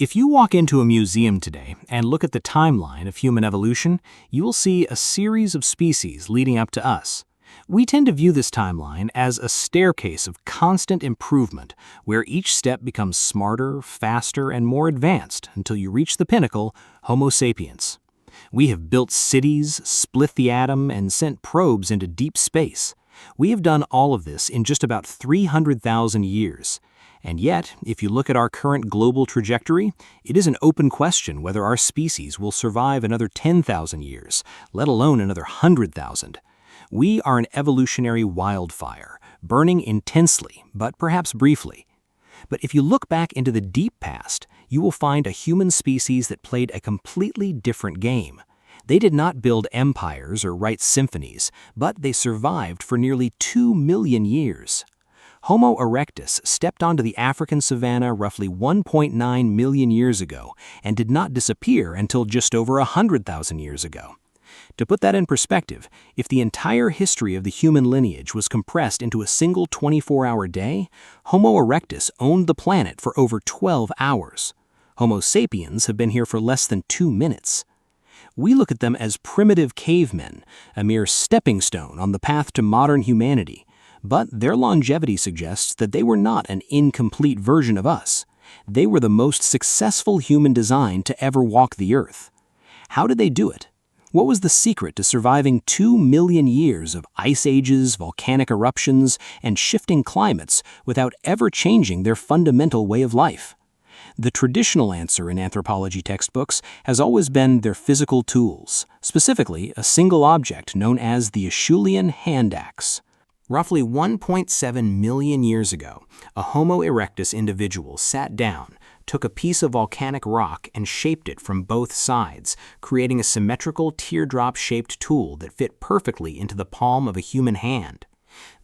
If you walk into a museum today and look at the timeline of human evolution, you will see a series of species leading up to us. We tend to view this timeline as a staircase of constant improvement, where each step becomes smarter, faster, and more advanced until you reach the pinnacle, Homo sapiens. We have built cities, split the atom, and sent probes into deep space. We have done all of this in just about 300,000 years. And yet, if you look at our current global trajectory, it is an open question whether our species will survive another 10,000 years, let alone another 100,000. We are an evolutionary wildfire, burning intensely, but perhaps briefly. But if you look back into the deep past, you will find a human species that played a completely different game. They did not build empires or write symphonies, but they survived for nearly 2 million years. Homo erectus stepped onto the African savanna roughly 1.9 million years ago and did not disappear until just over 100,000 years ago. To put that in perspective, if the entire history of the human lineage was compressed into a single 24-hour day, Homo erectus owned the planet for over 12 hours. Homo sapiens have been here for less than 2 minutes. We look at them as primitive cavemen, a mere stepping stone on the path to modern humanity. But their longevity suggests that they were not an incomplete version of us. They were the most successful human design to ever walk the earth. How did they do it? What was the secret to surviving 2 million years of ice ages, volcanic eruptions, and shifting climates without ever changing their fundamental way of life? The traditional answer in anthropology textbooks has always been their physical tools, specifically a single object known as the Acheulean handaxe. Roughly 1.7 million years ago, a Homo erectus individual sat down, took a piece of volcanic rock and shaped it from both sides, creating a symmetrical teardrop-shaped tool that fit perfectly into the palm of a human hand.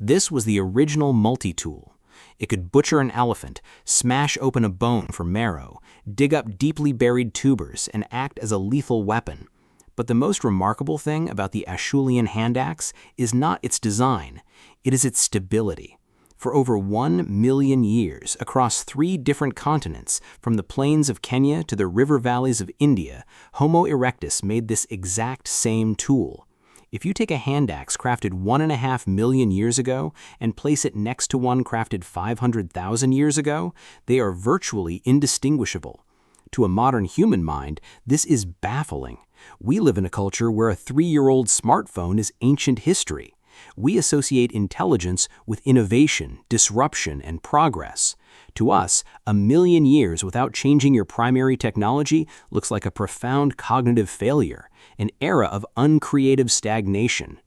This was the original multi-tool. It could butcher an elephant, smash open a bone for marrow, dig up deeply buried tubers, and act as a lethal weapon. But the most remarkable thing about the Acheulean handaxe is not its design, it is its stability. For over 1 million years, across 3 different continents, from the plains of Kenya to the river valleys of India, Homo erectus made this exact same tool. If you take a handaxe crafted 1.5 million years ago and place it next to one crafted 500,000 years ago, they are virtually indistinguishable. To a modern human mind, this is baffling. We live in a culture where a 3-year-old smartphone is ancient history. We associate intelligence with innovation, disruption, and progress. To us, 1 million years without changing your primary technology looks like a profound cognitive failure, an era of uncreative stagnation.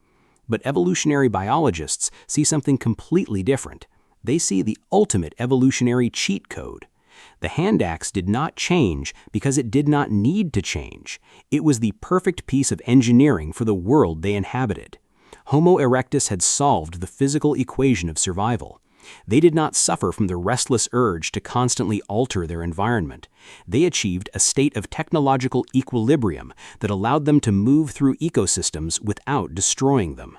But evolutionary biologists see something completely different. They see the ultimate evolutionary cheat code. The handaxe did not change because it did not need to change. It was the perfect piece of engineering for the world they inhabited. Homo erectus had solved the physical equation of survival. They did not suffer from the restless urge to constantly alter their environment. They achieved a state of technological equilibrium that allowed them to move through ecosystems without destroying them.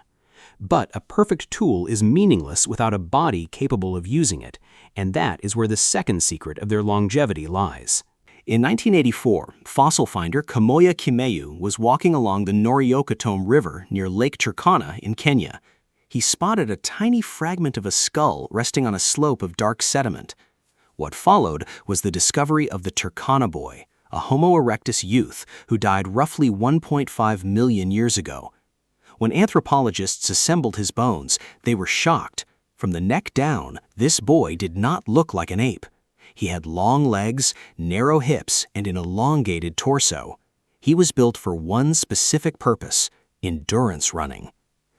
But a perfect tool is meaningless without a body capable of using it, and that is where the second secret of their longevity lies. In 1984, fossil finder Kamoya Kimeyu was walking along the Noriokotom River near Lake Turkana in Kenya. He spotted a tiny fragment of a skull resting on a slope of dark sediment. What followed was the discovery of the Turkana boy, a Homo erectus youth who died roughly 1.5 million years ago. When anthropologists assembled his bones, they were shocked. From the neck down, this boy did not look like an ape. He had long legs, narrow hips, and an elongated torso. He was built for one specific purpose: endurance running.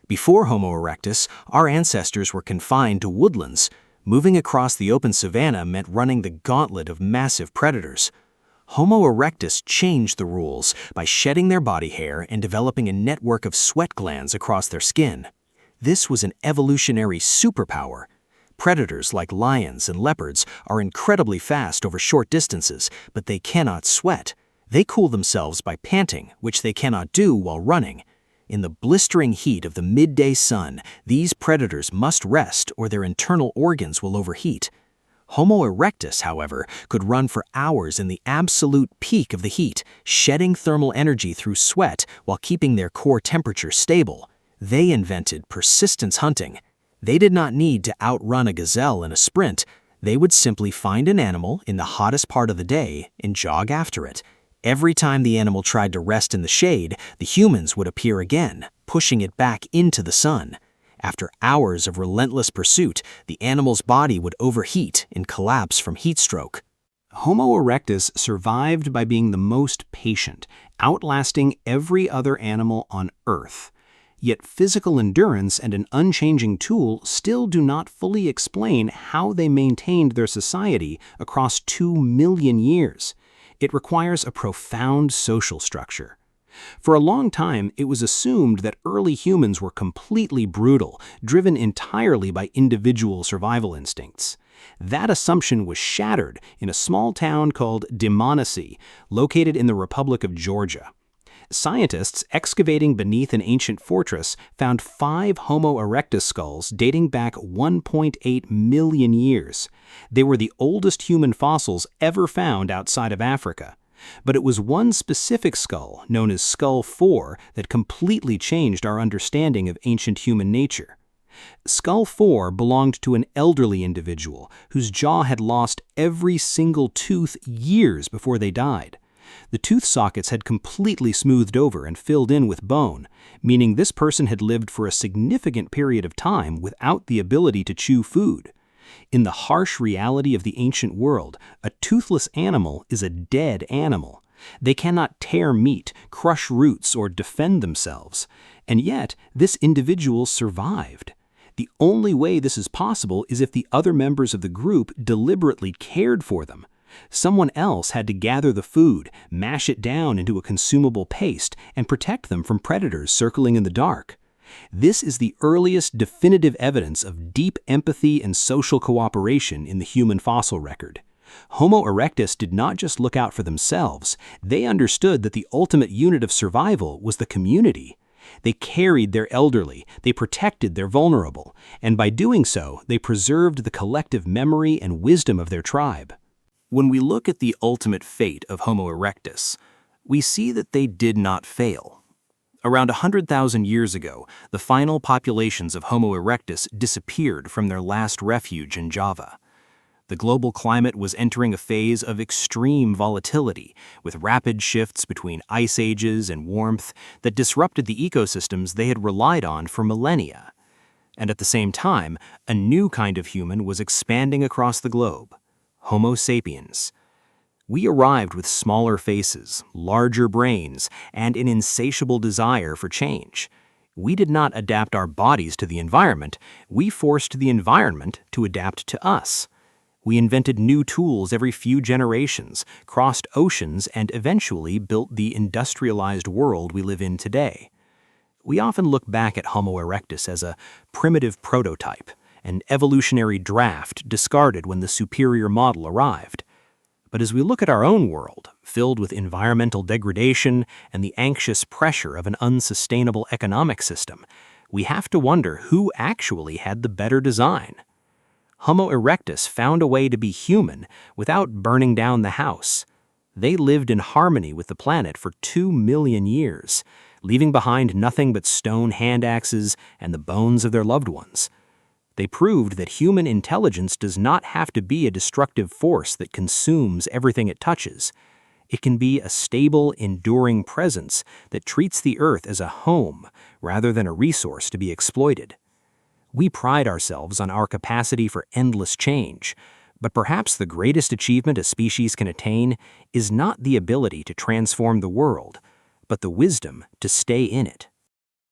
Before Homo erectus, our ancestors were confined to woodlands. Moving across the open savanna meant running the gauntlet of massive predators. Homo erectus changed the rules by shedding their body hair and developing a network of sweat glands across their skin. This was an evolutionary superpower. Predators like lions and leopards are incredibly fast over short distances, but they cannot sweat. They cool themselves by panting, which they cannot do while running. In the blistering heat of the midday sun, these predators must rest or their internal organs will overheat. Homo erectus, however, could run for hours in the absolute peak of the heat, shedding thermal energy through sweat while keeping their core temperature stable. They invented persistence hunting. They did not need to outrun a gazelle in a sprint. They would simply find an animal in the hottest part of the day and jog after it. Every time the animal tried to rest in the shade, the humans would appear again, pushing it back into the sun. After hours of relentless pursuit, the animal's body would overheat and collapse from heat stroke. Homo erectus survived by being the most patient, outlasting every other animal on Earth. Yet physical endurance and an unchanging tool still do not fully explain how they maintained their society across 2 million years. It requires a profound social structure. For a long time, it was assumed that early humans were completely brutal, driven entirely by individual survival instincts. That assumption was shattered in a small town called Dmanisi, located in the Republic of Georgia. Scientists excavating beneath an ancient fortress found 5 Homo erectus skulls dating back 1.8 million years. They were the oldest human fossils ever found outside of Africa. But it was one specific skull, known as Skull 4, that completely changed our understanding of ancient human nature. Skull 4 belonged to an elderly individual whose jaw had lost every single tooth years before they died. The tooth sockets had completely smoothed over and filled in with bone, meaning this person had lived for a significant period of time without the ability to chew food. In the harsh reality of the ancient world, a toothless animal is a dead animal. They cannot tear meat, crush roots, or defend themselves. And yet, this individual survived. The only way this is possible is if the other members of the group deliberately cared for them. Someone else had to gather the food, mash it down into a consumable paste, and protect them from predators circling in the dark. This is the earliest definitive evidence of deep empathy and social cooperation in the human fossil record. Homo erectus did not just look out for themselves, they understood that the ultimate unit of survival was the community. They carried their elderly, they protected their vulnerable, and by doing so, they preserved the collective memory and wisdom of their tribe. When we look at the ultimate fate of Homo erectus, we see that they did not fail. Around 100,000 years ago, the final populations of Homo erectus disappeared from their last refuge in Java. The global climate was entering a phase of extreme volatility, with rapid shifts between ice ages and warmth that disrupted the ecosystems they had relied on for millennia. And at the same time, a new kind of human was expanding across the globe, Homo sapiens. We arrived with smaller faces, larger brains, and an insatiable desire for change. We did not adapt our bodies to the environment, we forced the environment to adapt to us. We invented new tools every few generations, crossed oceans, and eventually built the industrialized world we live in today. We often look back at Homo erectus as a primitive prototype, an evolutionary draft discarded when the superior model arrived. But as we look at our own world, filled with environmental degradation and the anxious pressure of an unsustainable economic system, we have to wonder who actually had the better design. Homo erectus found a way to be human without burning down the house. They lived in harmony with the planet for 2 million years, leaving behind nothing but stone handaxes and the bones of their loved ones. They proved that human intelligence does not have to be a destructive force that consumes everything it touches. It can be a stable, enduring presence that treats the Earth as a home rather than a resource to be exploited. We pride ourselves on our capacity for endless change, but perhaps the greatest achievement a species can attain is not the ability to transform the world, but the wisdom to stay in it.